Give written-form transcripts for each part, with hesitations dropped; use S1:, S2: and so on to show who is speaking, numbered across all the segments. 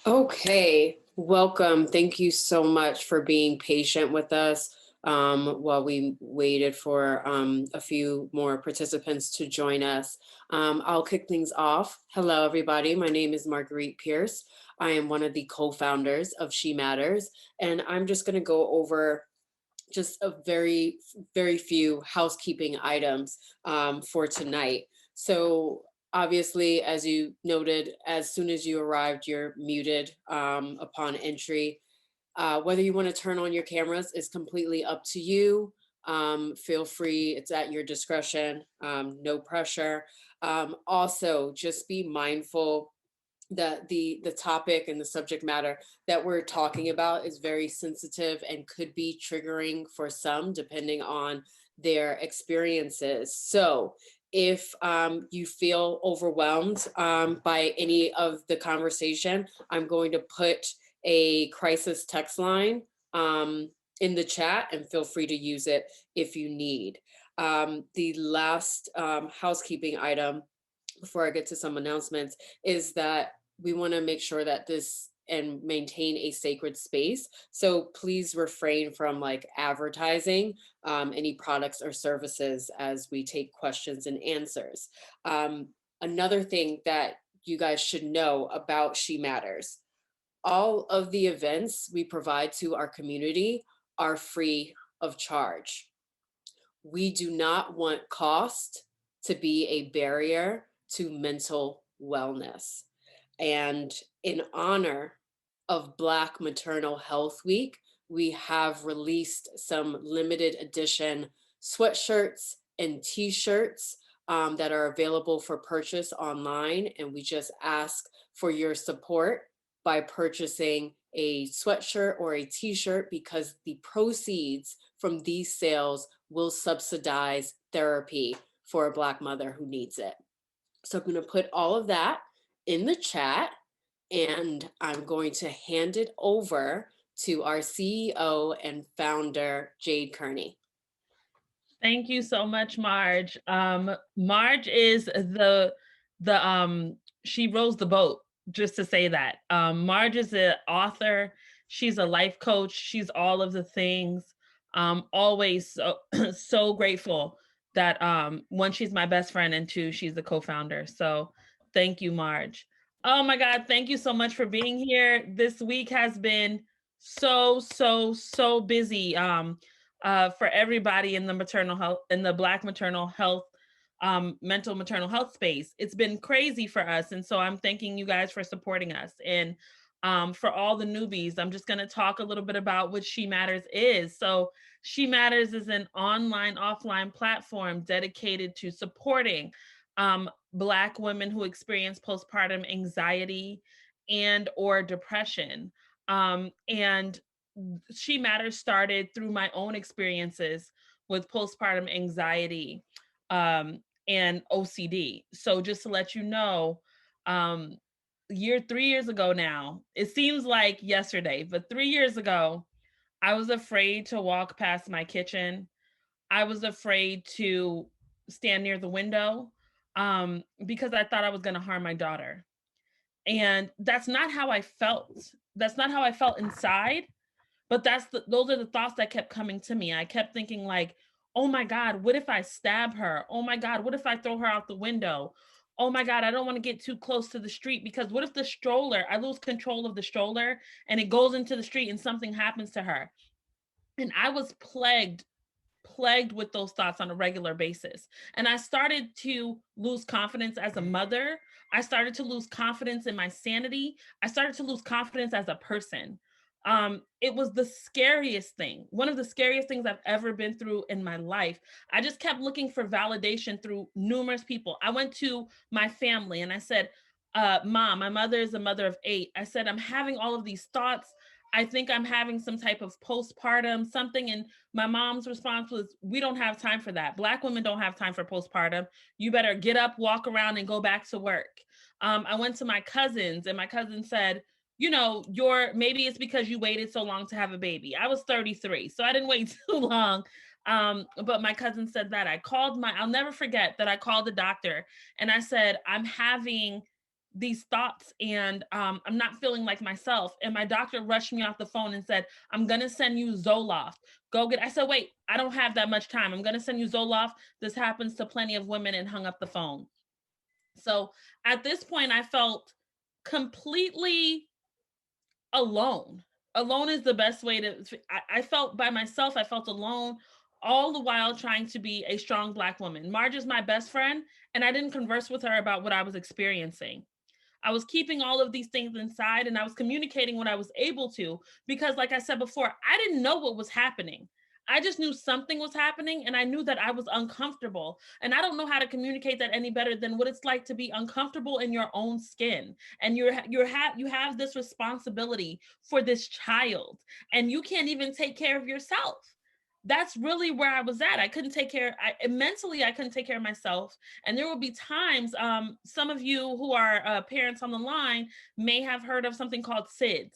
S1: Okay, welcome. Thank you so much for being patient with us while we waited for a few more participants to join us. I'll kick things off. Hello, everybody. My name is Marguerite Pierce. I am one of the co-founders of She Matters, and I'm just going to go over just a very few housekeeping items for tonight. So obviously, as you noted, as soon as you arrived, you're muted upon entry. Whether you want to turn on your cameras is completely up to you. Feel free, it's at your discretion, no pressure. Also, just be mindful that the topic and the subject matter that we're talking about is very sensitive and could be triggering for some depending on their experiences. So if you feel overwhelmed by any of the conversation, I'm going to put a crisis text line in the chat, and feel free to use it if you need. The last housekeeping item before I get to some announcements is that we want to make sure that this and maintain a sacred space. So please refrain from like advertising any products or services as we take questions and answers. Another thing that you guys should know about She Matters. All of the events we provide to our community are free of charge. We do not want cost to be a barrier to mental wellness. And in honor of Black Maternal Health Week, we have released some limited edition sweatshirts and t-shirts that are available for purchase online. And we just ask for your support by purchasing a sweatshirt or a t-shirt, because the proceeds from these sales will subsidize therapy for a Black mother who needs it. So I'm going to put all of that in the chat, and I'm going to hand it over to our CEO and founder, Jade Kearney.
S2: Thank you so much, Marge. Marge is she rows the boat, just to say that. Marge is an author. She's a life coach. She's all of the things. Always so, so grateful that one, she's my best friend, and two, she's the co-founder. So thank you, Marge. Oh my God, thank you so much for being here. This week has been so busy. For everybody in the maternal health, in the Black maternal health, mental maternal health space. It's been crazy for us. And so I'm thanking you guys for supporting us. And for all the newbies, I'm just going to talk a little bit about what She Matters is. So She Matters is an online, offline platform dedicated to supporting Black women who experience postpartum anxiety and or depression. And She Matters started through my own experiences with postpartum anxiety and OCD. So just to let you know, 3 years ago now, it seems like yesterday, but 3 years ago, I was afraid to walk past my kitchen. I was afraid to stand near the window because I thought I was going to harm my daughter. And that's not how I felt. That's not how I felt inside. But those are the thoughts that kept coming to me. I kept thinking like, oh my God, what if I stab her? Oh my God, what if I throw her out the window? Oh my God, I don't want to get too close to the street, because what if the stroller, I lose control of the stroller and it goes into the street and something happens to her? And I was plagued with those thoughts on a regular basis. And I started to lose confidence as a mother. I started to lose confidence in my sanity. I started to lose confidence as a person. It was the scariest thing, one of the scariest things I've ever been through in my life. I just kept looking for validation through numerous people. I went to my family and I said, Mom, my mother is a mother of 8. I said, I'm having all of these thoughts. I think I'm having some type of postpartum something. And my mom's response was, we don't have time for that. Black women don't have time for postpartum. You better get up, walk around, and go back to work. I went to my cousins, and my cousin said, you know, maybe it's because you waited so long to have a baby. I was 33, so I didn't wait too long. But my cousin said that. I'll never forget that I called the doctor and I said, I'm having these thoughts, and I'm not feeling like myself. And my doctor rushed me off the phone and said, I'm going to send you Zoloft. Go get, I said, wait, I don't have that much time. I'm going to send you Zoloft. This happens to plenty of women, and hung up the phone. So at this point, I felt completely alone. Alone is the best way to, I felt by myself. I felt alone all the while trying to be a strong Black woman. Marge is my best friend, and I didn't converse with her about what I was experiencing. I was keeping all of these things inside, and I was communicating what I was able to, because like I said before, I didn't know what was happening. I just knew something was happening, and I knew that I was uncomfortable. And I don't know how to communicate that any better than what it's like to be uncomfortable in your own skin. And you have this responsibility for this child, and you can't even take care of yourself. That's really where I was at. I couldn't take care, mentally, I couldn't take care of myself. And there will be times, some of you who are parents on the line may have heard of something called SIDS.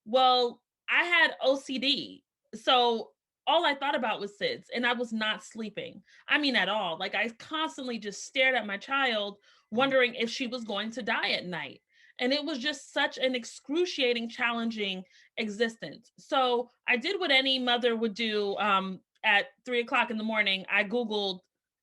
S2: Well, I had OCD. So all I thought about was SIDS, and I was not sleeping. I mean, at all. Like, I constantly just stared at my child, wondering if she was going to die at night. And it was just such an excruciating, challenging existence. So I did what any mother would do at 3 o'clock in the morning. I Googled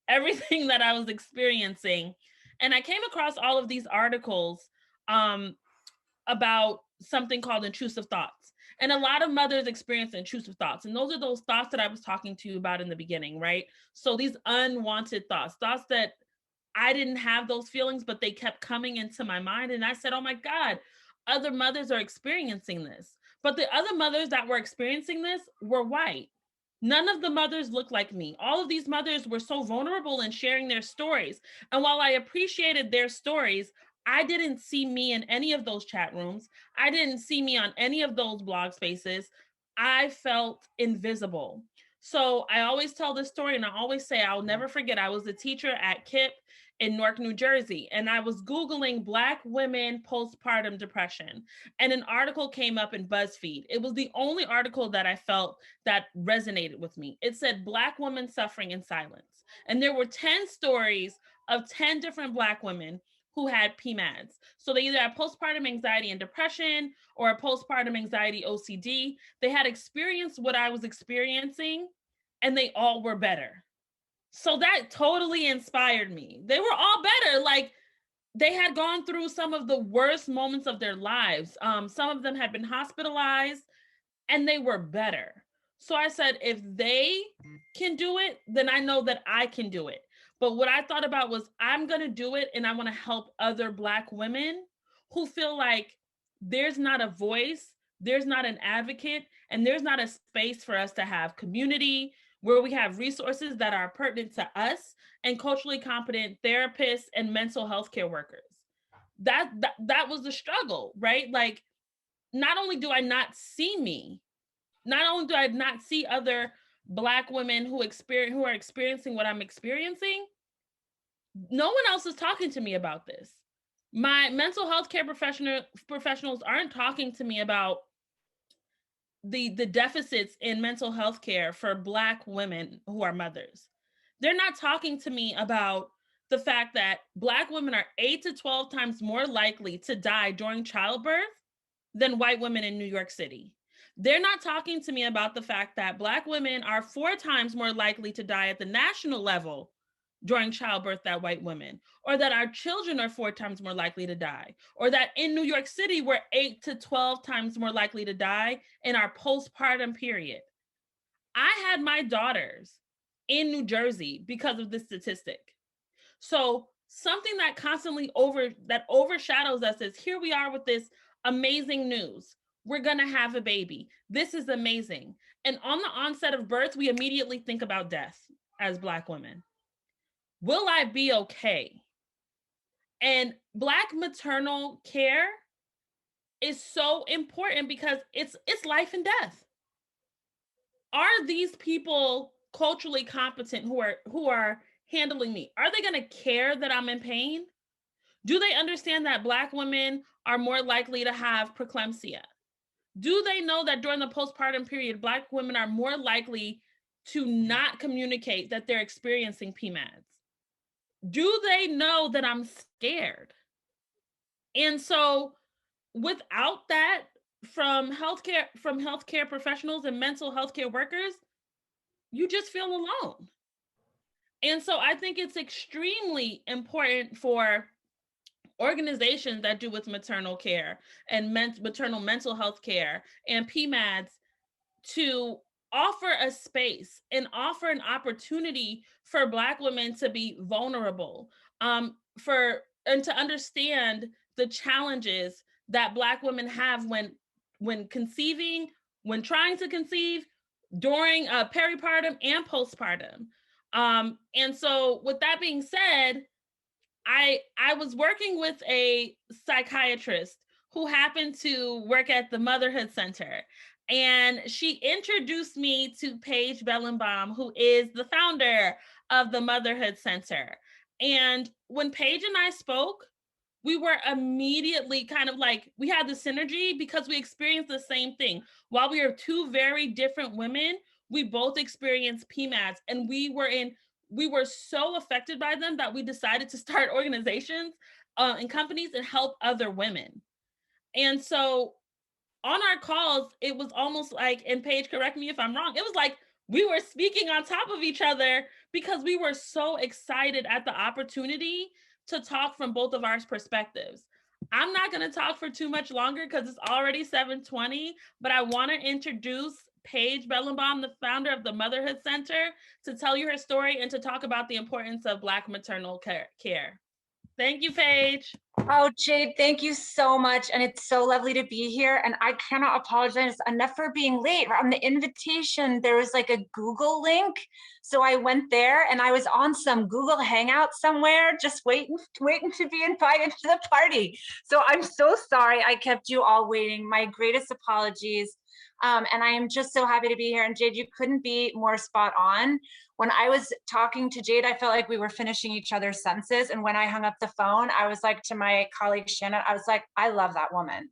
S2: everything that I was experiencing, and I came across all of these articles about something called intrusive thoughts. And a lot of mothers experience intrusive thoughts. And those are those thoughts that I was talking to you about in the beginning, right? So these unwanted thoughts, thoughts that I didn't have those feelings, but they kept coming into my mind. And I said, oh my God, other mothers are experiencing this. But the other mothers that were experiencing this were white. None of the mothers looked like me. All of these mothers were so vulnerable in sharing their stories. And while I appreciated their stories, I didn't see me in any of those chat rooms. I didn't see me on any of those blog spaces. I felt invisible. So I always tell this story, and I always say, I'll never forget, I was a teacher at KIPP in Newark, New Jersey, and I was Googling Black women postpartum depression, and an article came up in BuzzFeed. It was the only article that I felt that resonated with me. It said Black women suffering in silence. And there were 10 stories of 10 different Black women who had PMADs. So they either had postpartum anxiety and depression, or a postpartum anxiety OCD. They had experienced what I was experiencing, and they all were better. So that totally inspired me. They were all better. Like, they had gone through some of the worst moments of their lives. Some of them had been hospitalized, and they were better. So I said, if they can do it, then I know that I can do it. But what I thought about was, I'm going to do it, and I want to help other Black women who feel like there's not a voice, there's not an advocate, and there's not a space for us to have community where we have resources that are pertinent to us, and culturally competent therapists and mental health care workers. That was the struggle, right? Like, not only do I not see me, not only do I not see other Black women who are experiencing what I'm experiencing, no one else is talking to me about this. My mental health care professionals aren't talking to me about the deficits in mental health care for Black women who are mothers. They're not talking to me about the fact that Black women are 8 to 12 times more likely to die during childbirth than white women in New York City. They're not talking to me about the fact that Black women are 4 times more likely to die at the national level during childbirth than white women, or that our children are 4 times more likely to die, or that in New York City, we're 8 to 12 times more likely to die in our postpartum period. I had my daughters in New Jersey because of this statistic. So something that constantly overshadows us is, here we are with this amazing news. We're going to have a baby. This is amazing. And on the onset of birth, we immediately think about death as Black women. Will I be okay? And Black maternal care is so important because it's life and death. Are these people culturally competent who are handling me? Are they going to care that I'm in pain? Do they understand that Black women are more likely to have preeclampsia? Do they know that during the postpartum period, Black women are more likely to not communicate that they're experiencing PMADs? Do they know that I'm scared? And so without that from healthcare professionals and mental health care workers, you just feel alone. And so I think it's extremely important for organizations that do with maternal care and maternal mental health care and PMADs to offer a space and offer an opportunity for Black women to be vulnerable, for and to understand the challenges that Black women have when conceiving, when trying to conceive, during peripartum and postpartum. And so, with that being said, I was working with a psychiatrist who happened to work at the Motherhood Center. And she introduced me to Paige Bellenbaum, who is the founder of the Motherhood Center. And when Paige and I spoke, we were immediately kind of like, we had the synergy because we experienced the same thing. While we are two very different women, we both experienced PMADs, and we were so affected by them that we decided to start organizations and companies and help other women. And so on our calls, it was almost like, and Paige, correct me if I'm wrong, it was like we were speaking on top of each other because we were so excited at the opportunity to talk from both of our perspectives. I'm not going to talk for too much longer because it's already 7:20, but I want to introduce Paige Bellenbaum, the founder of the Motherhood Center, to tell you her story and to talk about the importance of Black maternal care. Thank you, Paige.
S3: Oh, Jade, thank you so much. And it's so lovely to be here. And I cannot apologize enough for being late. On the invitation, there was like a Google link. So I went there and I was on some Google Hangout somewhere, just waiting to be invited to the party. So I'm so sorry I kept you all waiting. My greatest apologies. And I am just so happy to be here. And Jade, you couldn't be more spot on. When I was talking to Jade, I felt like we were finishing each other's sentences. And when I hung up the phone, I was like to my colleague Shannon, I was like, I love that woman.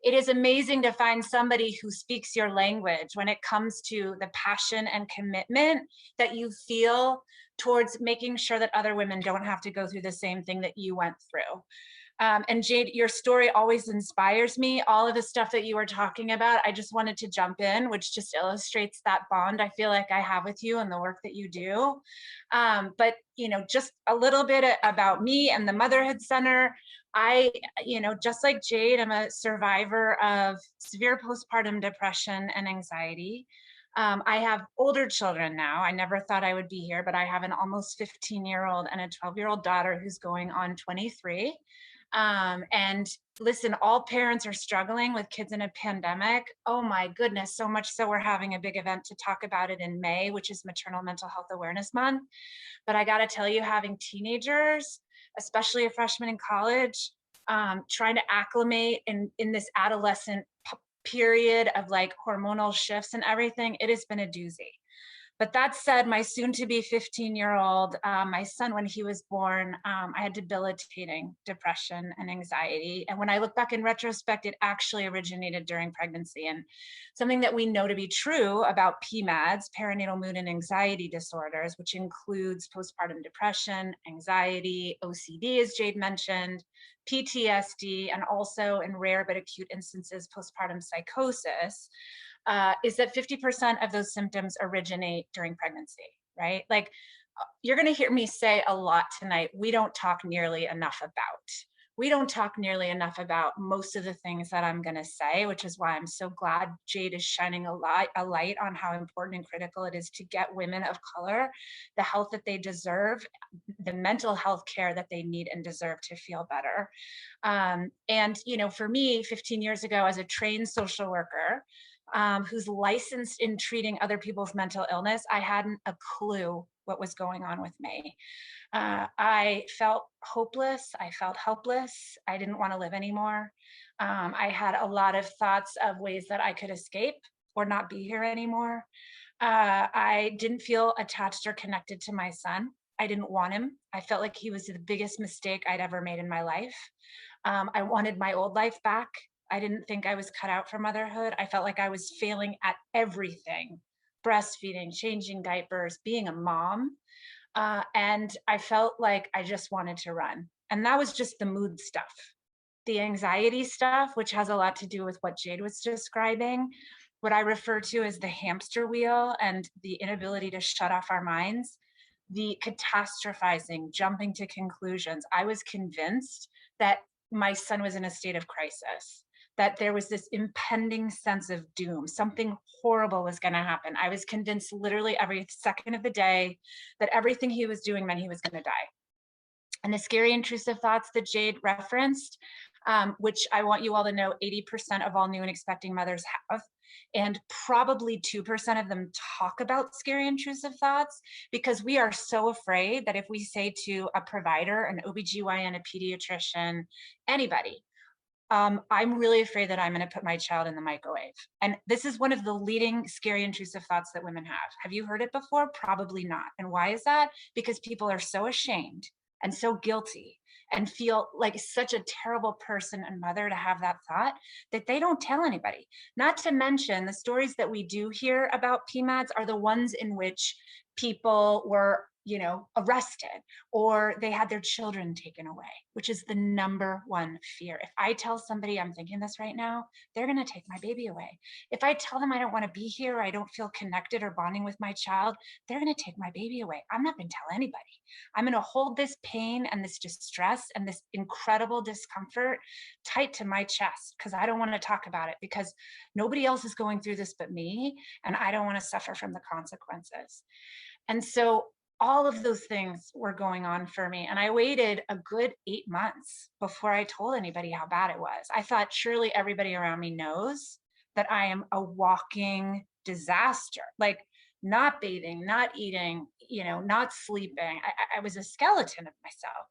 S3: It is amazing to find somebody who speaks your language when it comes to the passion and commitment that you feel towards making sure that other women don't have to go through the same thing that you went through. And Jade, your story always inspires me. All of the stuff that you were talking about, I just wanted to jump in, which just illustrates that bond I feel like I have with you and the work that you do. But, just a little bit about me and the Motherhood Center. I, just like Jade, I'm a survivor of severe postpartum depression and anxiety. I have older children now. I never thought I would be here, but I have an almost 15-year-old and a 12-year-old daughter who's going on 23. And listen, all parents are struggling with kids in a pandemic. Oh my goodness, so much so we're having a big event to talk about it in May, which is Maternal Mental Health Awareness Month. But I gotta tell you, having teenagers, especially a freshman in college, trying to acclimate in this adolescent period of like hormonal shifts and everything, it has been a doozy. But that said, my soon-to-be 15-year-old, my son, when he was born, I had debilitating depression and anxiety. And when I look back in retrospect, it actually originated during pregnancy. And something that we know to be true about PMADs, perinatal mood and anxiety disorders, which includes postpartum depression, anxiety, OCD, as Jade mentioned, PTSD, and also in rare but acute instances, postpartum psychosis, is that 50% of those symptoms originate during pregnancy, right? Like you're going to hear me say a lot tonight, we don't talk nearly enough about. We don't talk nearly enough about most of the things that I'm going to say, which is why I'm so glad Jade is shining a light on how important and critical it is to get women of color the health that they deserve, the mental health care that they need and deserve to feel better. And, for me, 15 years ago, as a trained social worker, who's licensed in treating other people's mental illness, I hadn't a clue what was going on with me. I felt hopeless. I felt helpless. I didn't want to live anymore. I had a lot of thoughts of ways that I could escape or not be here anymore. I didn't feel attached or connected to my son. I didn't want him. I felt like he was the biggest mistake I'd ever made in my life. I wanted my old life back. I didn't think I was cut out for motherhood. I felt like I was failing at everything: breastfeeding, changing diapers, being a mom. And I felt like I just wanted to run. And that was just the mood stuff. the anxiety stuff, which has a lot to do with what Jade was describing, what I refer to as the hamster wheel and the inability to shut off our minds, the catastrophizing, jumping to conclusions. I was convinced that my son was in a state of crisis, that there was this impending sense of doom. Something horrible was going to happen. I was convinced literally every second of the day that everything he was doing meant he was going to die. And the scary intrusive thoughts that Jade referenced, which I want you all to know 80% of all new and expecting mothers have, and probably 2% of them talk about scary intrusive thoughts, because we are so afraid that if we say to a provider, an OBGYN, a pediatrician, anybody, I'm really afraid that I'm going to put my child in the microwave. And this is one of the leading scary intrusive thoughts that women have. Have you heard it before? Probably not. And why is that? Because people are so ashamed and so guilty and feel like such a terrible person and mother to have that thought that they don't tell anybody. Not to mention the stories that we do hear about PMADs are the ones in which people were, arrested, or they had their children taken away, which is the number one fear. If I tell somebody I'm thinking this right now, they're going to take my baby away. If I tell them I don't want to be here, or I don't feel connected or bonding with my child, they're going to take my baby away. I'm not going to tell anybody. I'm going to hold this pain and this distress and this incredible discomfort tight to my chest, because I don't want to talk about it, because nobody else is going through this but me, and I don't want to suffer from the consequences. And so all of those things were going on for me. And I waited a good 8 months before I told anybody how bad it was. I thought surely everybody around me knows that I am a walking disaster, like not bathing, not eating, not sleeping. I was a skeleton of myself.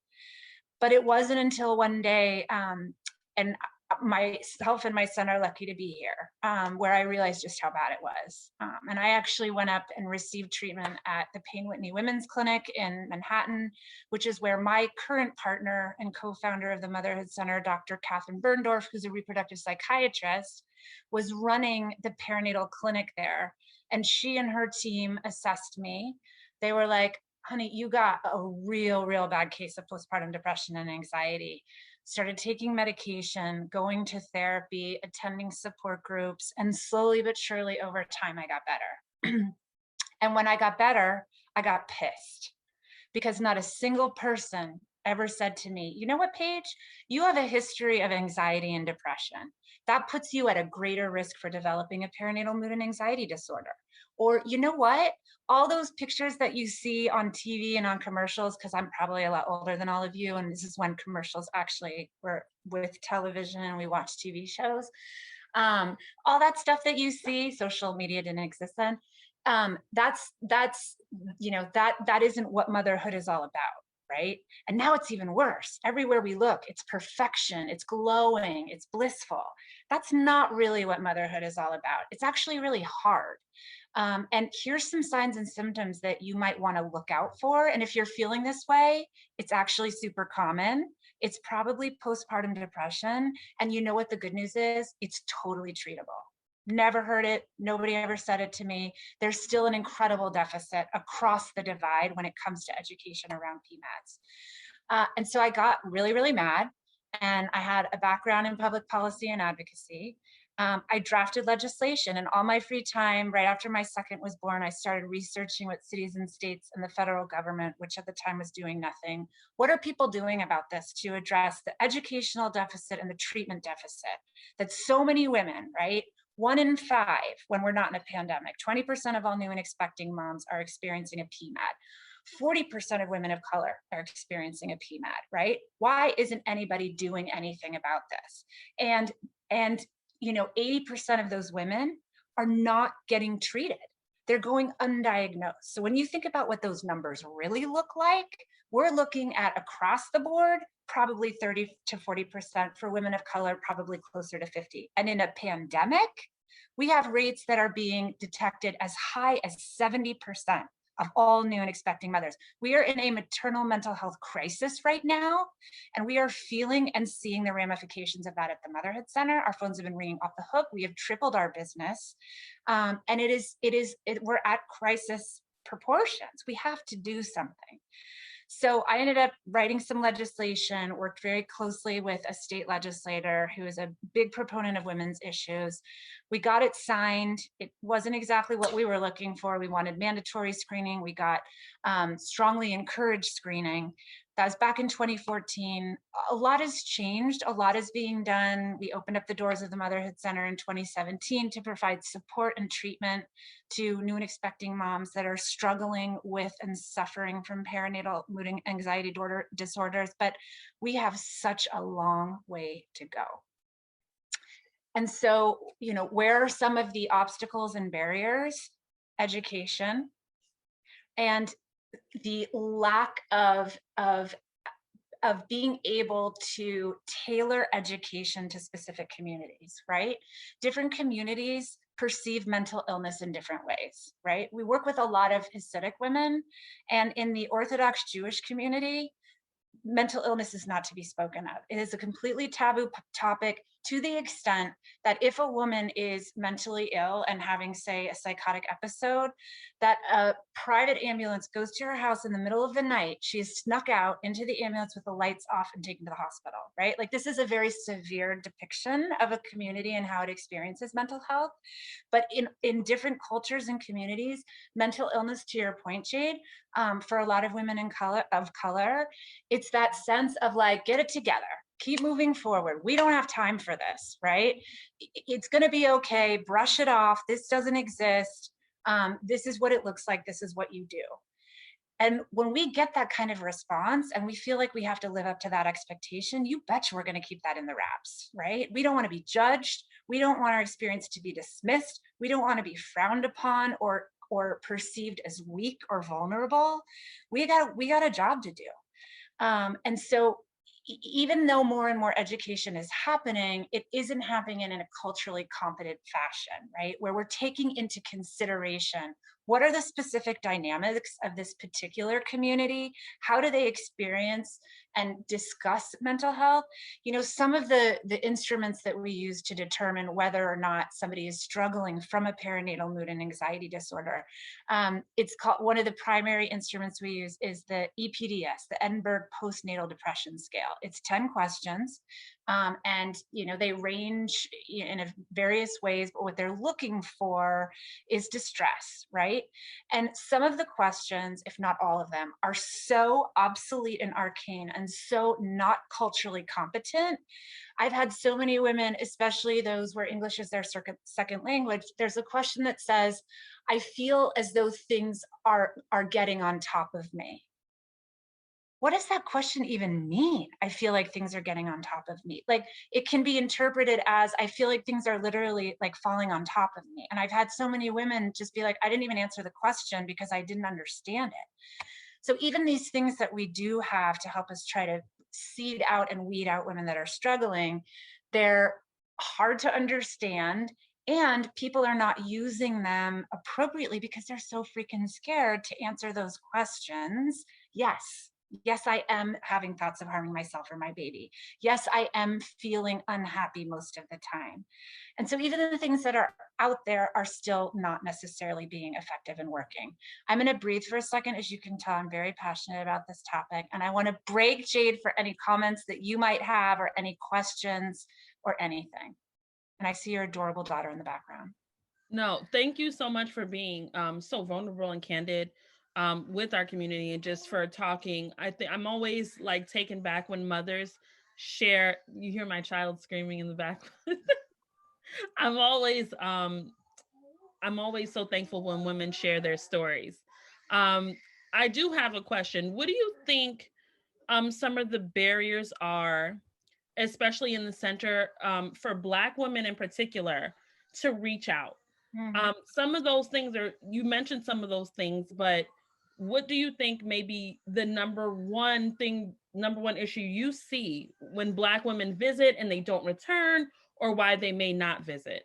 S3: But it wasn't until one day, and myself and my son are lucky to be here, where I realized just how bad it was. And I actually went up and received treatment at the Payne Whitney Women's Clinic in Manhattan, which is where my current partner and co-founder of the Motherhood Center, Dr. Catherine Berndorf, who's a reproductive psychiatrist, was running the perinatal clinic there. And she and her team assessed me. They were like, honey, you got a real bad case of postpartum depression and anxiety. Started taking medication, going to therapy, attending support groups, and slowly but surely over time, I got better. And when I got better, I got pissed, because not a single person ever said to me, you know what, Paige, you have a history of anxiety and depression. That puts you at a greater risk for developing a perinatal mood and anxiety disorder. Or, you know what? All those pictures that you see on TV and on commercials, because I'm probably a lot older than all of you, and this is when commercials actually were with television and we watched TV shows. All that stuff that you see, social media didn't exist then. That isn't what motherhood is all about, right? And now it's even worse. Everywhere we look, it's perfection, it's glowing, it's blissful. That's not really what motherhood is all about. It's actually really hard. And here's some signs and symptoms that you might want to look out for. And if you're feeling this way, it's actually super common. It's probably postpartum depression. And you know what the good news is? It's totally treatable. Never heard it. Nobody ever said it to me. There's still an incredible deficit across the divide when it comes to education around PMADs. And so I got really mad. And I had a background in public policy and advocacy. I drafted legislation, and all my free time right after my second was born, I started researching what cities and states and the federal government, which at the time was doing nothing. What are people doing about this to address the educational deficit and the treatment deficit that so many women, right? 1 in 5 when we're not in a pandemic, 20% of all new and expecting moms are experiencing a PMAD. 40% of women of color are experiencing a PMAD, right? Why isn't anybody doing anything about this? And 80% of those women are not getting treated. They're going undiagnosed. So when you think about what those numbers really look like, we're looking at across the board, probably 30 to 40% for women of color, probably closer to 50. And in a pandemic, we have rates that are being detected as high as 70% of all new and expecting mothers. We are in a maternal mental health crisis right now, and we are feeling and seeing the ramifications of that at the Motherhood Center. Our phones have been ringing off the hook. We have tripled our business, and we're at crisis proportions. We have to do something. So I ended up writing some legislation, worked very closely with a state legislator who is a big proponent of women's issues. We got it signed. It wasn't exactly what we were looking for. We wanted mandatory screening. We got strongly encouraged screening. That was back in 2014. A lot has changed. A lot is being done. We opened up the doors of the Motherhood Center in 2017 to provide support and treatment to new and expecting moms that are struggling with and suffering from perinatal mood and anxiety disorders. But we have such a long way to go. And so, where are some of the obstacles and barriers? Education and the lack of being able to tailor education to specific communities, right? Different communities perceive mental illness in different ways, right? We work with a lot of Hasidic women, and in the Orthodox Jewish community, mental illness is not to be spoken of. It is a completely taboo topic, to the extent that if a woman is mentally ill and having, say, a psychotic episode, that a private ambulance goes to her house in the middle of the night. She is snuck out into the ambulance with the lights off and taken to the hospital, right? Like, this is a very severe depiction of a community and how it experiences mental health. But in different cultures and communities, mental illness, to your point, Jade, for a lot of women of color, it's that sense of like, get it together, keep moving forward. We don't have time for this, right? It's going to be okay. Brush it off. This doesn't exist. This is what it looks like. This is what you do. And when we get that kind of response and we feel like we have to live up to that expectation, you betcha we're going to keep that in the wraps, right? We don't want to be judged. We don't want our experience to be dismissed. We don't want to be frowned upon or perceived as weak or vulnerable. We got a job to do. And so even though more and more education is happening, it isn't happening in a culturally competent fashion, right? Where we're taking into consideration, what are the specific dynamics of this particular community? How do they experience and discuss mental health? Some of the instruments that we use to determine whether or not somebody is struggling from a perinatal mood and anxiety disorder, it's called, one of the primary instruments we use is the EPDS, the Edinburgh Postnatal Depression Scale. It's 10 questions. And they range in various ways, but what they're looking for is distress, right? And some of the questions, if not all of them, are so obsolete and arcane and so not culturally competent. I've had so many women, especially those where English is their second language. There's a question that says, I feel as though things are getting on top of me. What does that question even mean? I feel like things are getting on top of me. Like, it can be interpreted as, I feel like things are literally like falling on top of me. And I've had so many women just be like, I didn't even answer the question because I didn't understand it. So even these things that we do have to help us try to seed out and weed out women that are struggling, they're hard to understand. And people are not using them appropriately because they're so freaking scared to answer those questions. Yes, I am having thoughts of harming myself or my baby. Yes, I am feeling unhappy most of the time. And so even the things that are out there are still not necessarily being effective and working. I'm going to breathe for a second. As you can tell, I'm very passionate about this topic. And I want to break Jade for any comments that you might have or any questions or anything. And I see your adorable daughter in the background.
S2: No, thank you so much for being so vulnerable and candid with our community, and just for talking. I think I'm always like taken back when mothers share. You hear my child screaming in the back. I'm always so thankful when women share their stories. I do have a question. What do you think some of the barriers are, especially in the center, for Black women in particular, to reach out?
S3: Mm-hmm.
S2: Some of those things you mentioned some of those things, but what do you think maybe the number one issue you see when Black women visit and they don't return, or why they may not visit?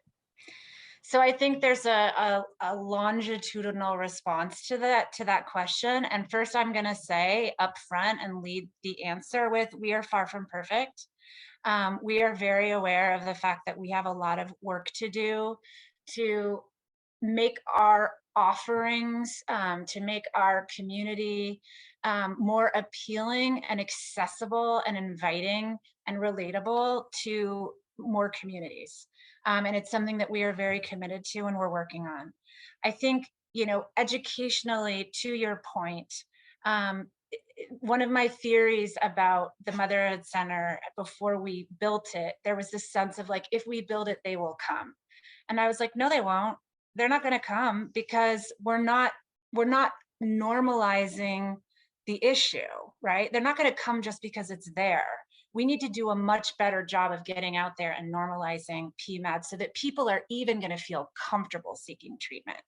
S3: So I think there's a longitudinal response to that question. And first, I'm going to say up front and lead the answer with, we are far from perfect. We are very aware of the fact that we have a lot of work to do to make our offerings, to make our community more appealing and accessible and inviting and relatable to more communities. And it's something that we are very committed to and we're working on. I think, educationally, to your point, one of my theories about the Motherhood Center before we built it, there was this sense of like, if we build it, they will come. And I was like, no, they won't. They're not going to come because we're not normalizing the issue, right? They're not going to come just because it's there. We need to do a much better job of getting out there and normalizing PMAD so that people are even going to feel comfortable seeking treatment.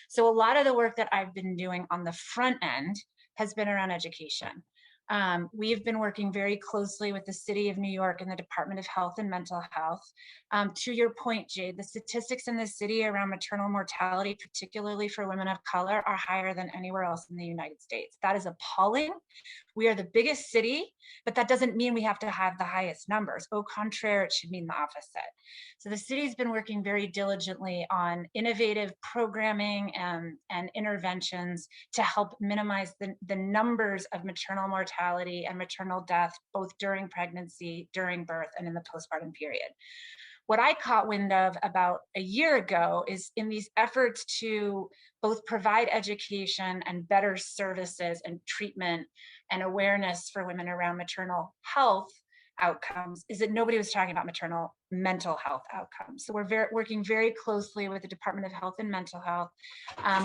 S3: So a lot of the work that I've been doing on the front end has been around education. We've been working very closely with the City of New York and the Department of Health and Mental Health. To your point, Jade, the statistics in the city around maternal mortality, particularly for women of color, are higher than anywhere else in the United States. That is appalling. We are the biggest city, but that doesn't mean we have to have the highest numbers. Au contraire, it should mean the opposite. So the city's been working very diligently on innovative programming and interventions to help minimize the numbers of maternal mortality and maternal death, both during pregnancy, during birth, and in the postpartum period. What I caught wind of about a year ago is in these efforts to both provide education and better services and treatment and awareness for women around maternal health outcomes, is that nobody was talking about maternal mental health outcomes. So we're working very closely with the Department of Health and Mental Health.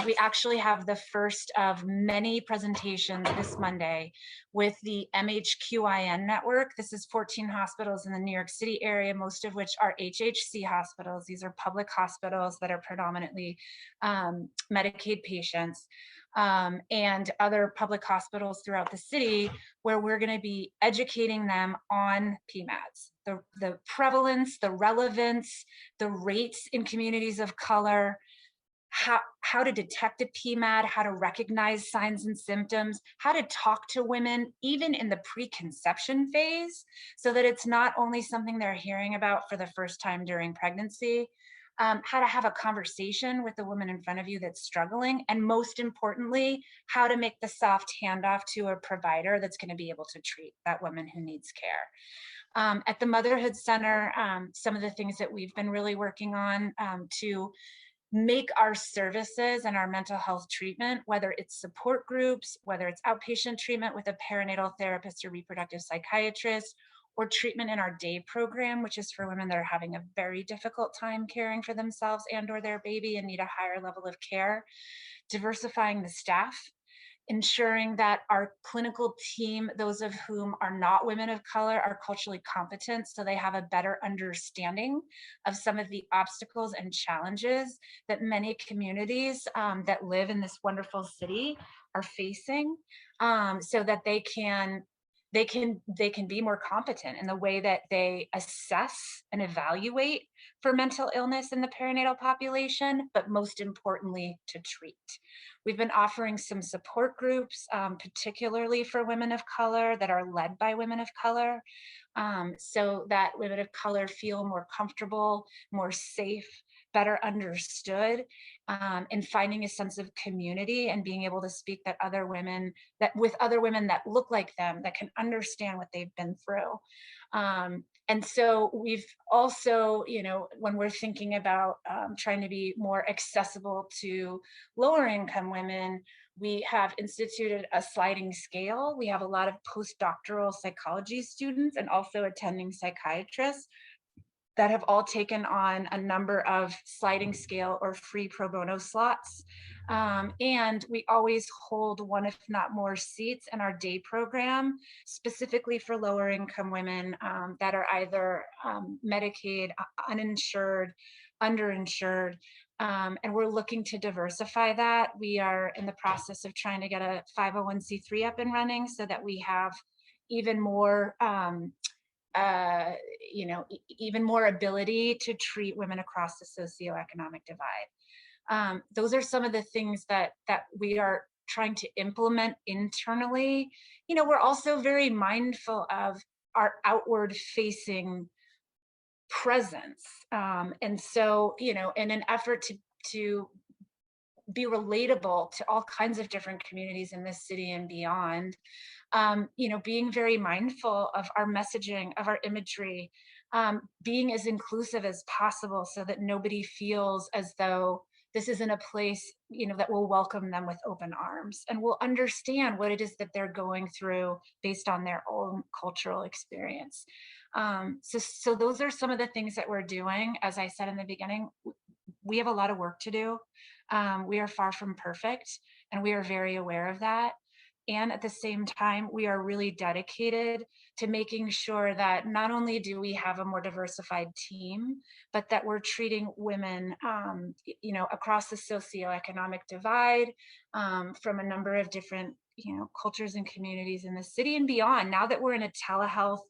S3: We actually have the first of many presentations this Monday with the MHQIN network. This is 14 hospitals in the New York City area, most of which are HHC hospitals. These are public hospitals that are predominantly Medicaid patients. And other public hospitals throughout the city, where we're going to be educating them on PMADs, the prevalence, the relevance, the rates in communities of color, how to detect a PMAD, how to recognize signs and symptoms, how to talk to women, even in the preconception phase, so that it's not only something they're hearing about for the first time during pregnancy, how to have a conversation with the woman in front of you that's struggling, and most importantly, how to make the soft handoff to a provider that's going to be able to treat that woman who needs care. At the Motherhood Center, some of the things that we've been really working on to make our services and our mental health treatment, whether it's support groups, whether it's outpatient treatment with a perinatal therapist or reproductive psychiatrist, or treatment in our day program, which is for women that are having a very difficult time caring for themselves and or their baby and need a higher level of care, diversifying the staff, ensuring that our clinical team, those of whom are not women of color, are culturally competent so they have a better understanding of some of the obstacles and challenges that many communities that live in this wonderful city are facing, so that they can be more competent in the way that they assess and evaluate for mental illness in the perinatal population, but most importantly, to treat. We've been offering some support groups, particularly for women of color, that are led by women of color, so that women of color feel more comfortable, more safe, better understood, and finding a sense of community and being able to speak with other women that look like them, that can understand what they've been through. And so we've also, when we're thinking about trying to be more accessible to lower income women, we have instituted a sliding scale. We have a lot of postdoctoral psychology students and also attending psychiatrists that have all taken on a number of sliding scale or free pro bono slots. And we always hold one, if not more, seats in our day program, specifically for lower income women that are either Medicaid, uninsured, underinsured. And we're looking to diversify that. We are in the process of trying to get a 501c3 up and running so that we have even more even more ability to treat women across the socioeconomic divide. Those are some of the things that we are trying to implement internally. We're also very mindful of our outward facing presence. And so, in an effort to be relatable to all kinds of different communities in this city and beyond. Being very mindful of our messaging, of our imagery, being as inclusive as possible so that nobody feels as though this isn't a place, that will welcome them with open arms and will understand what it is that they're going through based on their own cultural experience. So those are some of the things that we're doing. As I said in the beginning, we have a lot of work to do. We are far from perfect, and we are very aware of that. And at the same time, we are really dedicated to making sure that not only do we have a more diversified team, but that we're treating women, across the socioeconomic divide, from a number of different, cultures and communities in the city and beyond. Now that we're in a telehealth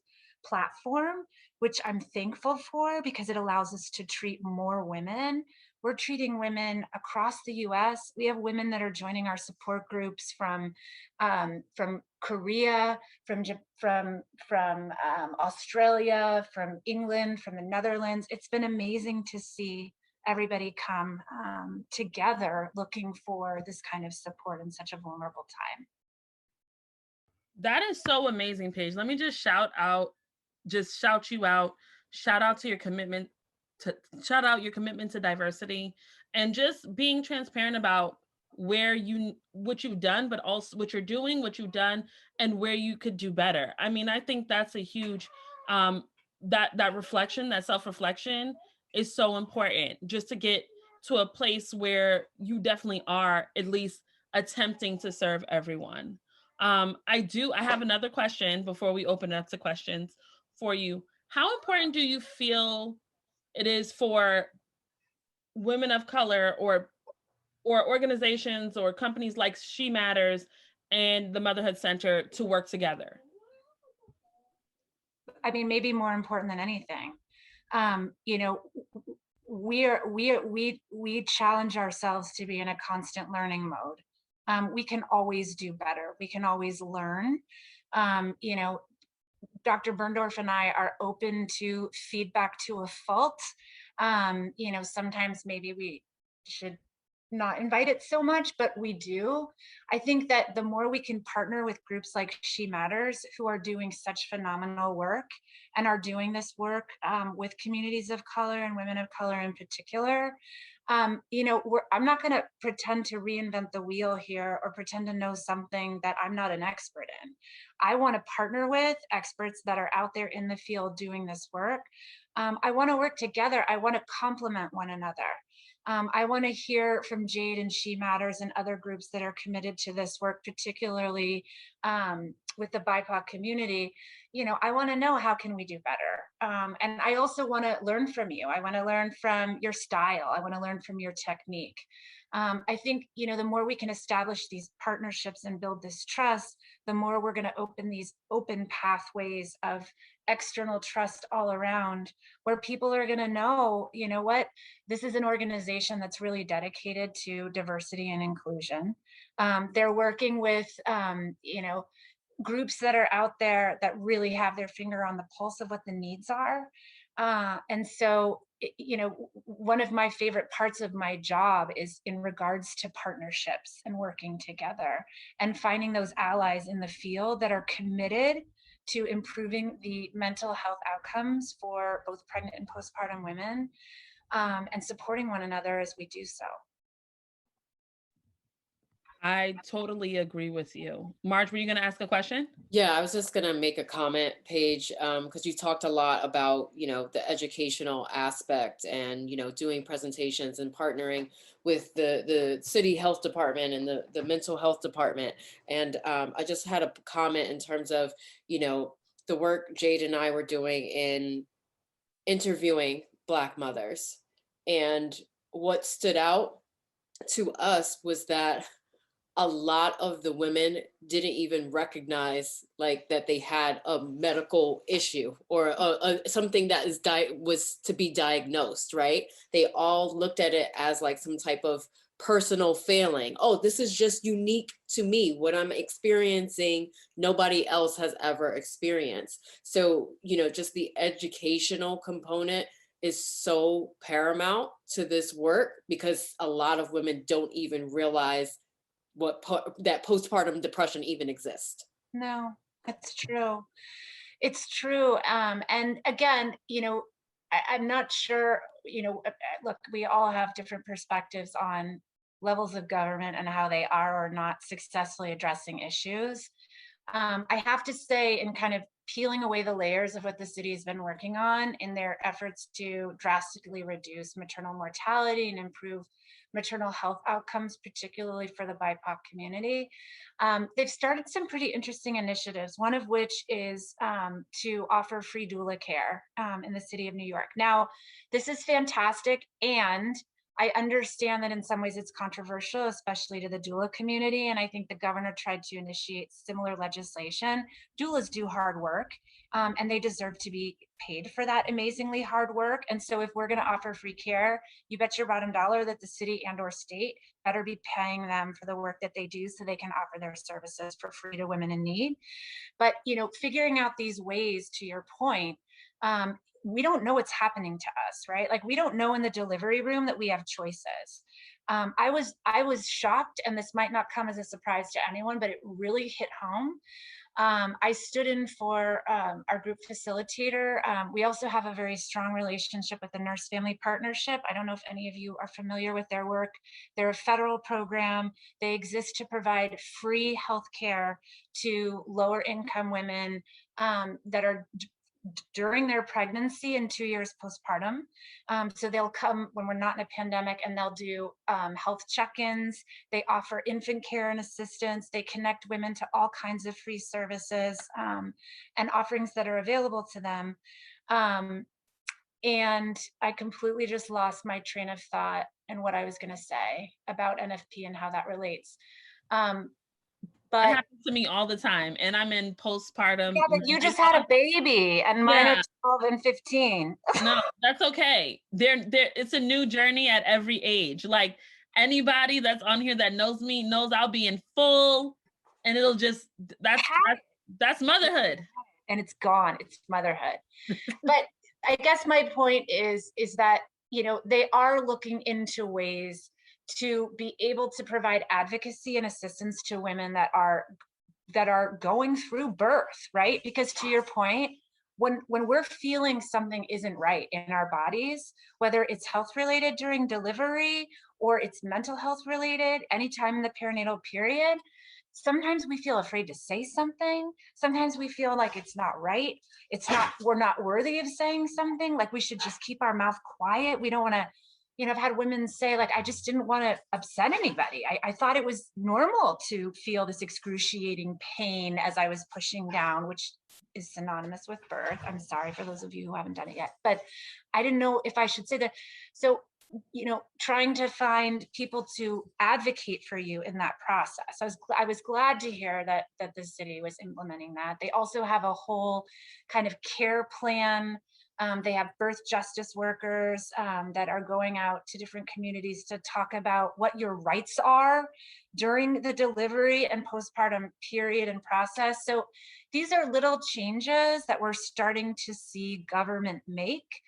S3: platform, which I'm thankful for because it allows us to treat more women. We're treating women across the US. We have women that are joining our support groups from Korea, from Australia, from England, from the Netherlands. It's been amazing to see everybody come together looking for this kind of support in such a vulnerable time.
S2: That is so amazing, Paige. Let me just shout you out, shout out your commitment to diversity, and just being transparent about what you've done, but also what you're doing, what you've done, and where you could do better. I mean, I think that's a huge, that reflection, that self-reflection is so important, just to get to a place where you definitely are at least attempting to serve everyone. I have another question before we open it up to questions for you. How important do you feel it is for women of color or organizations or companies like She Matters and the Motherhood Center to work together?
S3: I mean, maybe more important than anything. We challenge ourselves to be in a constant learning mode. We can always do better. We can always learn. Dr. Berndorf and I are open to feedback to a fault. Sometimes maybe we should not invite it so much, but we do. I think that the more we can partner with groups like She Matters, who are doing such phenomenal work and are doing this work with communities of color and women of color in particular, I'm not going to pretend to reinvent the wheel here or pretend to know something that I'm not an expert in. I want to partner with experts that are out there in the field doing this work. I want to work together. I want to complement one another. I want to hear from Jade and She Matters and other groups that are committed to this work, particularly with the BIPOC community. I want to know, how can we do better? And I also want to learn from you. I want to learn from your style. I want to learn from your technique. I think, the more we can establish these partnerships and build this trust, the more we're going to open these open pathways of external trust all around, where people are going to know, this is an organization that's really dedicated to diversity and inclusion. They're working with, groups that are out there that really have their finger on the pulse of what the needs are. And so, one of my favorite parts of my job is in regards to partnerships and working together and finding those allies in the field that are committed to improving the mental health outcomes for both pregnant and postpartum women, and supporting one another as we do so.
S2: I totally agree with you. Marge, were you going to ask a question?
S1: Yeah, I was just going to make a comment, Paige, because you talked a lot about, the educational aspect and, doing presentations and partnering with the city health department and the mental health department. And I just had a comment in terms of, the work Jade and I were doing in interviewing Black mothers. And what stood out to us was that a lot of the women didn't even recognize that they had a medical issue or something that was to be diagnosed, right? They all looked at it as some type of personal failing. Oh, this is just unique to me. What I'm experiencing, nobody else has ever experienced. So, just the educational component is so paramount to this work, because a lot of women don't even realize that postpartum depression even exists.
S3: No, it's true. It's true. And again, I'm not sure, look, we all have different perspectives on levels of government and how they are or not successfully addressing issues. I have to say, in kind of peeling away the layers of what the city has been working on in their efforts to drastically reduce maternal mortality and improve maternal health outcomes, particularly for the BIPOC community, they've started some pretty interesting initiatives, one of which is to offer free doula care in the city of New York. Now, this is fantastic, and I understand that in some ways it's controversial, especially to the doula community, and I think the governor tried to initiate similar legislation. Doulas do hard work, and they deserve to be paid for that amazingly hard work. And so if we're going to offer free care, you bet your bottom dollar that the city and or state better be paying them for the work that they do so they can offer their services for free to women in need. But, figuring out these ways, to your point, we don't know what's happening to us, right? Like, we don't know in the delivery room that we have choices. I was shocked, and this might not come as a surprise to anyone, but it really hit home. I stood in for our group facilitator. We also have a very strong relationship with the Nurse Family Partnership. I don't know if any of you are familiar with their work. They're a federal program. They exist to provide free healthcare to lower income women that are during their pregnancy and 2 years postpartum. So they'll come when we're not in a pandemic, and they'll do health check-ins. They offer infant care and assistance. They connect women to all kinds of free services and offerings that are available to them. And I completely just lost my train of thought and what I was going to say about NFP and how that relates.
S2: That
S3: But
S2: happens to me all the time, and I'm in postpartum.
S3: yeah, but you just had a baby, and mine are 12 and 15.
S2: No, that's okay. It's a new journey at every age. Like, anybody that's on here that knows me knows I'll be in full, and it'll just that's motherhood.
S3: And it's gone. It's motherhood. But I guess my point is that they are looking into ways to be able to provide advocacy and assistance to women that are going through birth, right? Because to your point, when we're feeling something isn't right in our bodies, whether it's health related during delivery or it's mental health related, anytime in the perinatal period, sometimes we feel afraid to say something. Sometimes we feel like it's not right. We're not worthy of saying something. Like, we should just keep our mouth quiet. We don't want to. I've had women say, like, I just didn't want to upset anybody. I thought it was normal to feel this excruciating pain as I was pushing down, which is synonymous with birth. I'm sorry for those of you who haven't done it yet, but I didn't know if I should say that. So, trying to find people to advocate for you in that process. I was glad to hear that the city was implementing that. They also have a whole kind of care plan. They have birth justice workers that are going out to different communities to talk about what your rights are during the delivery and postpartum period and process. So these are little changes that we're starting to see government make.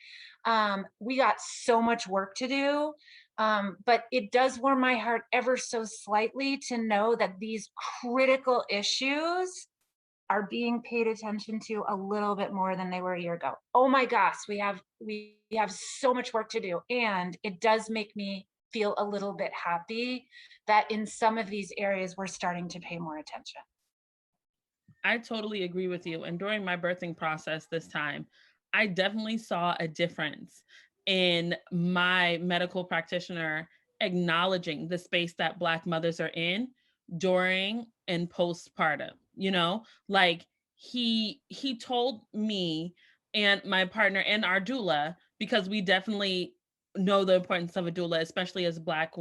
S3: We got so much work to do, but it does warm my heart ever so slightly to know that these critical issues are being paid attention to a little bit more than they were a year ago. Oh my gosh, we have so much work to do. And it does make me feel a little bit happy that in some of these areas, we're starting to pay more attention.
S2: I totally agree with you. And during my birthing process this time, I definitely saw a difference in my medical practitioner acknowledging the space that Black mothers are in during and postpartum. Like, he told me and my partner and our doula, because we definitely know the importance of a doula, especially as Black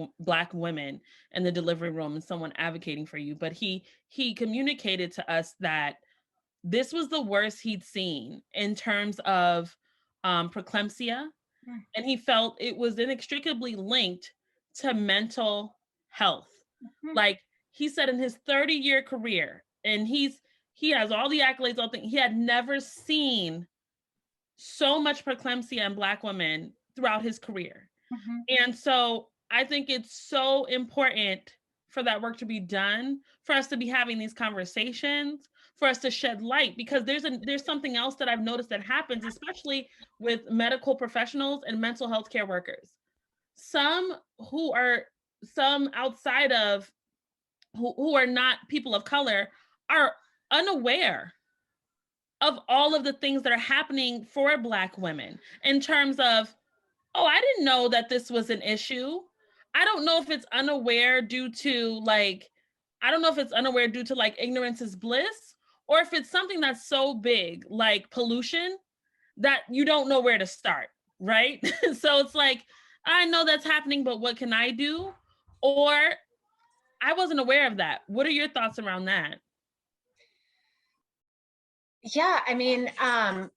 S2: women in the delivery room and someone advocating for you. But he communicated to us that this was the worst he'd seen in terms of preeclampsia, and he felt it was inextricably linked to mental health. Like, he said in his 30-year career, and he has all the accolades, he had never seen so much preeclampsia in Black women throughout his career. And so I think it's so important for that work to be done, for us to be having these conversations, for us to shed light, because there's something else that I've noticed that happens, especially with medical professionals and mental health care workers. Some outside of who are not people of color are unaware of all of the things that are happening for Black women in terms of, oh, I didn't know that this was an issue. I don't know if it's unaware due to like ignorance is bliss, or if it's something that's so big, like pollution, that you don't know where to start, right? So it's like, I know that's happening, but what can I do? Or I wasn't aware of that. What are your thoughts around that?
S3: Yeah, I mean, I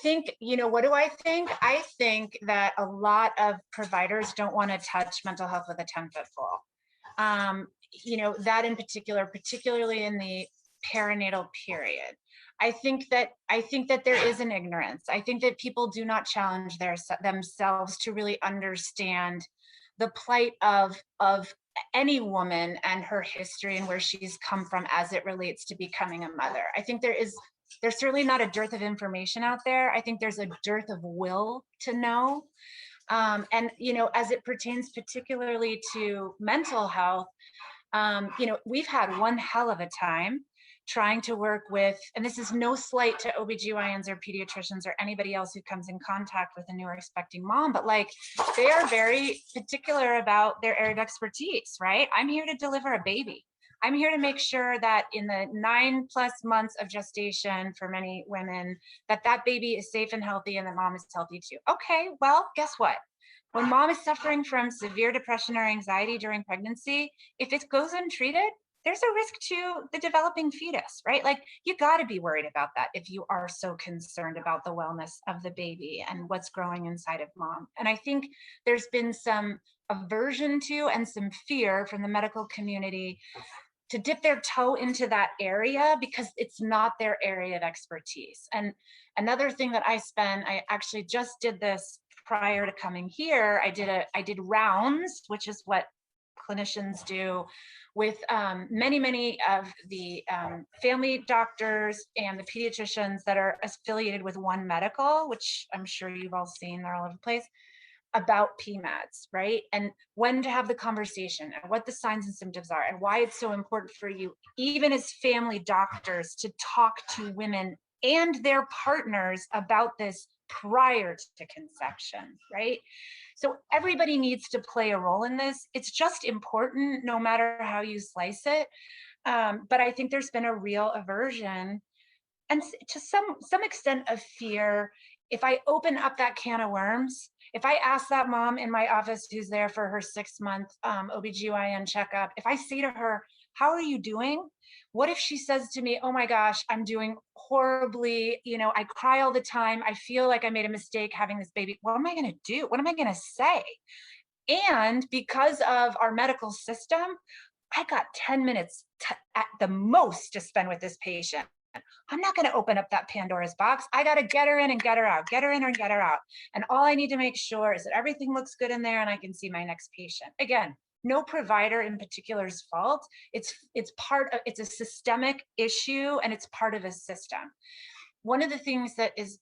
S3: think, what do I think? I think that a lot of providers don't want to touch mental health with a 10-foot pole. That in particular, particularly in the perinatal period. I think that there is an ignorance. I think that people do not challenge themselves to really understand the plight of any woman and her history and where she's come from as it relates to becoming a mother. I think there's certainly not a dearth of information out there. I think there's a dearth of will to know. And, as it pertains particularly to mental health, we've had one hell of a time trying to work with, and this is no slight to OBGYNs or pediatricians or anybody else who comes in contact with a new or expecting mom, but like, they are very particular about their area of expertise, right? I'm here to deliver a baby. I'm here to make sure that in the 9+ months of gestation for many women, that baby is safe and healthy and the mom is healthy too. Okay, well, guess what? When mom is suffering from severe depression or anxiety during pregnancy, if it goes untreated, there's a risk to the developing fetus, right? Like, you got to be worried about that if you are so concerned about the wellness of the baby and what's growing inside of mom. And I think there's been some aversion to and some fear from the medical community to dip their toe into that area because it's not their area of expertise. And another thing that I actually just did this prior to coming here. I did rounds, which is what clinicians do, with many of the family doctors and the pediatricians that are affiliated with One Medical, which I'm sure you've all seen, they're all over the place, about PMADs, right? And when to have the conversation and what the signs and symptoms are and why it's so important for you, even as family doctors, to talk to women and their partners about this prior to conception, right? So everybody needs to play a role in this. It's just important no matter how you slice it. But I think there's been a real aversion and to some extent of fear. If I open up that can of worms, if I ask that mom in my office who's there for her 6-month OBGYN checkup, if I say to her, how are you doing? What if she says to me, oh my gosh, I'm doing horribly, I cry all the time. I feel like I made a mistake having this baby. What am I going to do? What am I going to say? And because of our medical system, I got 10 minutes at the most to spend with this patient. I'm not going to open up that Pandora's box. I got to get her in and get her out, get her in and get her out. And all I need to make sure is that everything looks good in there and I can see my next patient. Again, no provider in particular's fault. It's a systemic issue and it's part of a system. One of the things that is,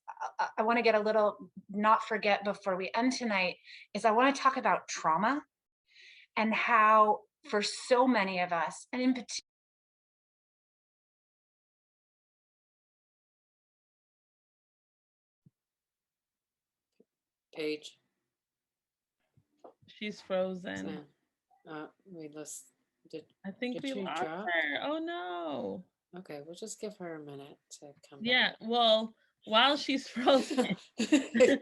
S3: I want to get a little, not forget before we end tonight, is I want to talk about trauma and how for so many of us, and in particular,
S1: Paige.
S2: She's frozen. I think we lost her. Oh no.
S1: Okay, we'll just give her a minute to come back.
S2: Yeah, well, while she's frozen, in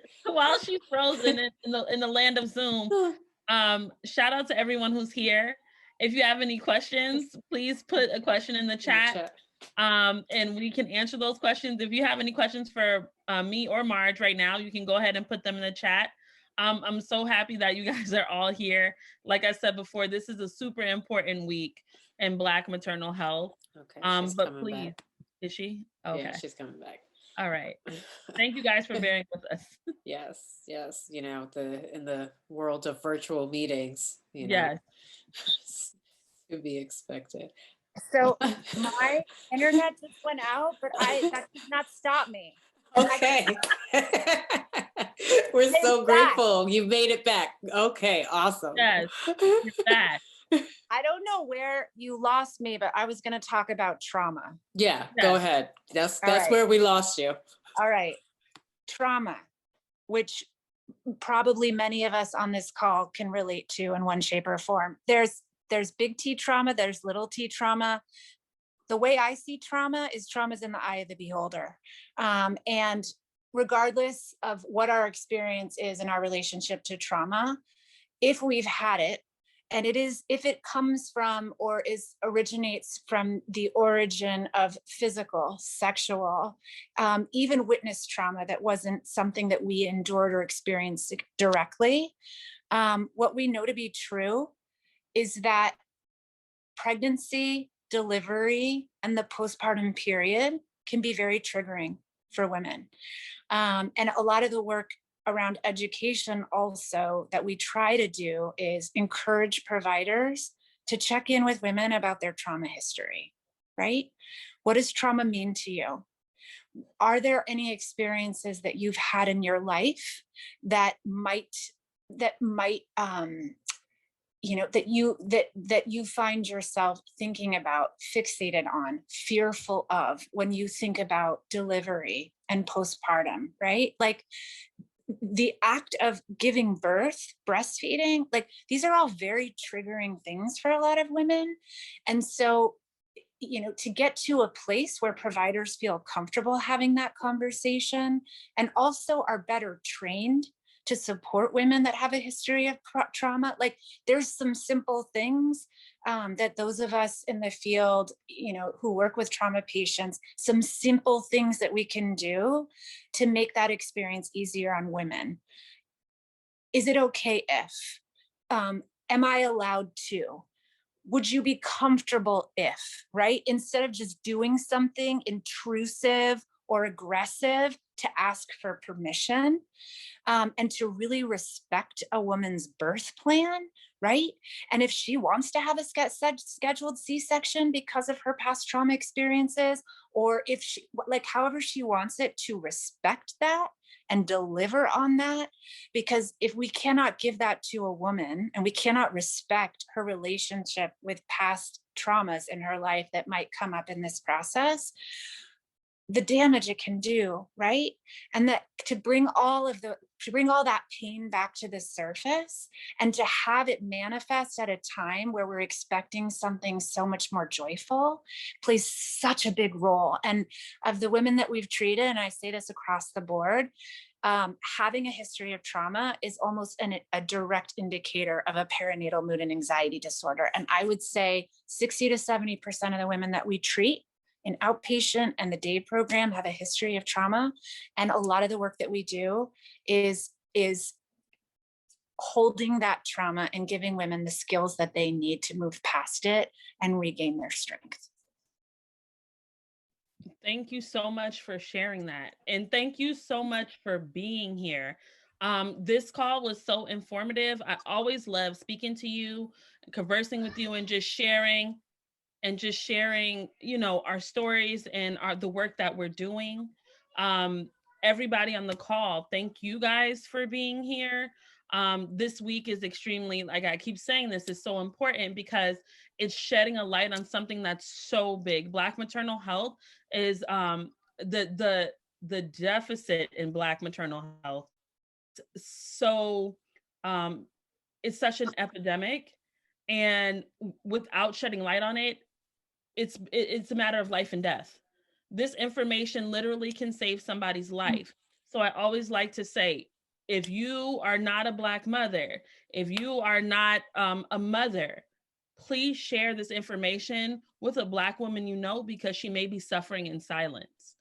S2: the land of Zoom, shout out to everyone who's here. If you have any questions, please put a question in the chat. And we can answer those questions. If you have any questions for me or Marge right now, you can go ahead and put them in the chat. I'm so happy that you guys are all here. Like I said before, this is a super important week in Black maternal health.
S1: Okay, she's
S2: but
S1: coming
S2: please,
S1: back.
S2: Is she? Okay.
S1: Yeah, she's coming back.
S2: All right. Thank you guys for bearing with us.
S1: Yes, yes. In the world of virtual meetings,
S2: Yes.
S1: to be expected.
S3: So my internet just went out, but that did not stop me.
S1: Okay. We're so grateful you made it back. Okay, awesome.
S2: Yes. You're back.
S3: I don't know where you lost me, but I was going to talk about trauma.
S1: Yeah,
S2: Yes.
S1: go ahead. That's
S3: right.
S1: where we lost you.
S3: All right. Trauma, which probably many of us on this call can relate to in one shape or form. There's big T trauma, there's little T trauma. The way I see trauma is trauma's in the eye of the beholder. And regardless of what our experience is in our relationship to trauma, if we've had it, and if it comes from or originates from the origin of physical, sexual, even witness trauma that wasn't something that we endured or experienced directly, what we know to be true is that pregnancy, delivery, and the postpartum period can be very triggering for women. And a lot of the work around education also that we try to do is encourage providers to check in with women about their trauma history, right? What does trauma mean to you? Are there any experiences that you've had in your life that might that you find yourself thinking about, fixated on, fearful of when you think about delivery and postpartum, right? Like the act of giving birth, breastfeeding, like these are all very triggering things for a lot of women. And so, to get to a place where providers feel comfortable having that conversation and also are better trained to support women that have a history of trauma. Like there's some simple things that those of us in the field, who work with trauma patients, some simple things that we can do to make that experience easier on women. Is it okay if? Am I allowed to? Would you be comfortable if, right? Instead of just doing something intrusive or aggressive, to ask for permission, and to really respect a woman's birth plan, right? And if she wants to have a scheduled C-section because of her past trauma experiences, or if she, like, however she wants it, to respect that and deliver on that. Because if we cannot give that to a woman and we cannot respect her relationship with past traumas in her life that might come up in this process, the damage it can do, right? And that to bring all that pain back to the surface and to have it manifest at a time where we're expecting something so much more joyful plays such a big role. And of the women that we've treated, and I say this across the board, having a history of trauma is almost a direct indicator of a perinatal mood and anxiety disorder. And I would say 60 to 70% of the women that we treat in outpatient and the day program have a history of trauma. And a lot of the work that we do is holding that trauma and giving women the skills that they need to move past it and regain their strength.
S2: Thank you so much for sharing that. And thank you so much for being here. This call was so informative. I always love speaking to you, conversing with you, and just sharing our stories and the work that we're doing. Everybody on the call, thank you guys for being here. This week is extremely, like I keep saying, this is so important because it's shedding a light on something that's so big. Black maternal health is the deficit in Black maternal health. So it's such an epidemic, and without shedding light on it, it's a matter of life and death. This information literally can save somebody's life. So I always like to say, if you are not a Black mother, if you are not a mother, please share this information with a Black woman you know, because she may be suffering in silence.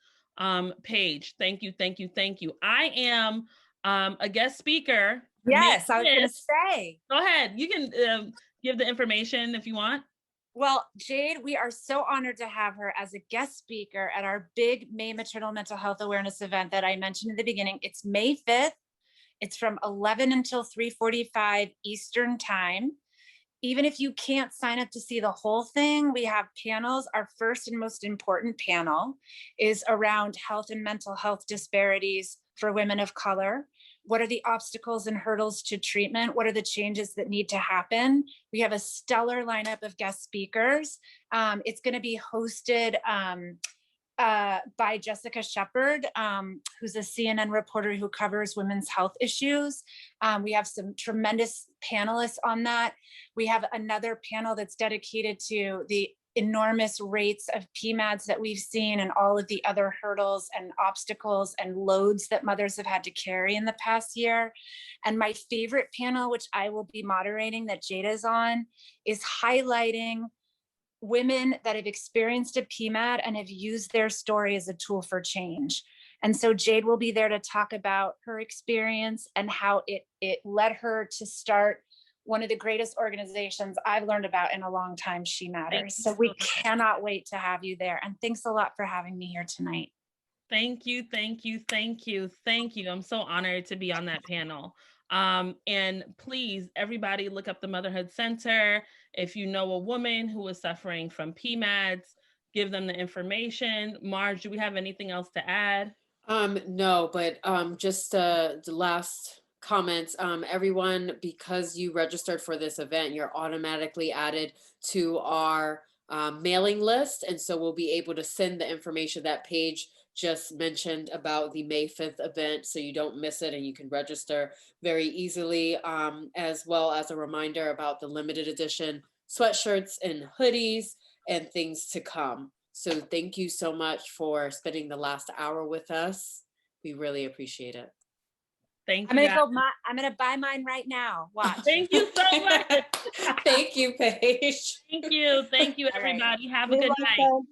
S2: Paige, thank you, thank you, thank you. I am a guest speaker.
S3: Yes, I was going to say.
S2: Go ahead. You can give the information if you want.
S3: Well, Jade, we are so honored to have her as a guest speaker at our big May Maternal Mental Health Awareness event that I mentioned in the beginning. It's May 5th. It's from 11 until 3:45 Eastern time. Even if you can't sign up to see the whole thing, we have panels. Our first and most important panel is around health and mental health disparities for women of color. What are the obstacles and hurdles to treatment? What are the changes that need to happen? We have a stellar lineup of guest speakers. It's going to be hosted by Jessica Shepard, who's a CNN reporter who covers women's health issues. We have some tremendous panelists on that. We have another panel that's dedicated to the enormous rates of PMADs that we've seen and all of the other hurdles and obstacles and loads that mothers have had to carry in the past year. And my favorite panel, which I will be moderating, that Jada's on, is highlighting women that have experienced a PMAD and have used their story as a tool for change. And so Jade will be there to talk about her experience and how it led her to start one of the greatest organizations I've learned about in a long time, She Matters. So we cannot wait to have you there. And thanks a lot for having me here tonight.
S2: Thank you, thank you, thank you, thank you. I'm so honored to be on that panel. And please, everybody look up the Motherhood Center. If you know a woman who is suffering from PMADs, give them the information. Marge, do we have anything else to add?
S1: No, but just the last comments, everyone, because you registered for this event, you're automatically added to our mailing list. And so we'll be able to send the information that Paige just mentioned about the May 5th event so you don't miss it and you can register very easily, as well as a reminder about the limited edition sweatshirts and hoodies and things to come. So thank you so much for spending the last hour with us. We really appreciate it.
S2: Thank you.
S3: I'm gonna buy mine right now. Watch.
S2: Thank you so much.
S1: Thank you, Paige.
S2: Thank you. Thank you, everybody. Have a good night.